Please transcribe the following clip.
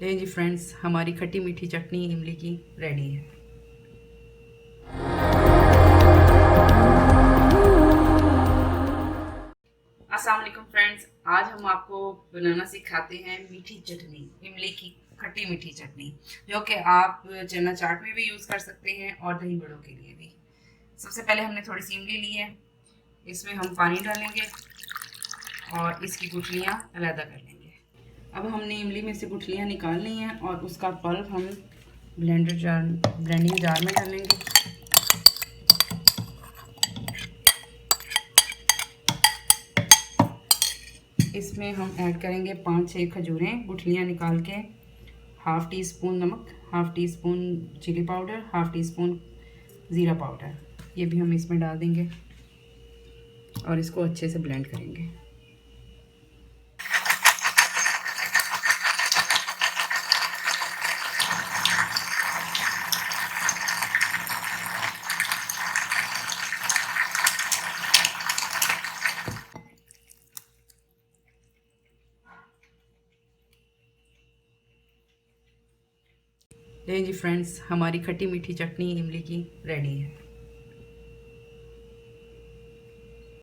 ले जी फ्रेंड्स, हमारी खट्टी मीठी चटनी इमली की रेडी है। अस्सलाम वालेकुम फ्रेंड्स, आज हम आपको बनाना सिखाते हैं मीठी चटनी, इमली की खट्टी मीठी चटनी, जो कि आप चना चाट में भी यूज़ कर सकते हैं और दही बड़ों के लिए भी। सबसे पहले हमने थोड़ी सी इमली ली है, इसमें हम पानी डालेंगे और इसकी गुठलियाँ अलहदा कर लेंगे। अब हमने इमली में से गुठलियाँ निकाल ली हैं और उसका पल्प हम ब्लेंडिंग जार में डालेंगे। इसमें हम ऐड करेंगे 5-6 खजूरें गुठलियाँ निकाल के, हाफ़ टी स्पून नमक, half teaspoon chili powder, half teaspoon ज़ीरा पाउडर, ये भी हम इसमें डाल देंगे और इसको अच्छे से ब्लेंड करेंगे। ले जी फ्रेंड्स, हमारी खट्टी मीठी चटनी इमली की रेडी है।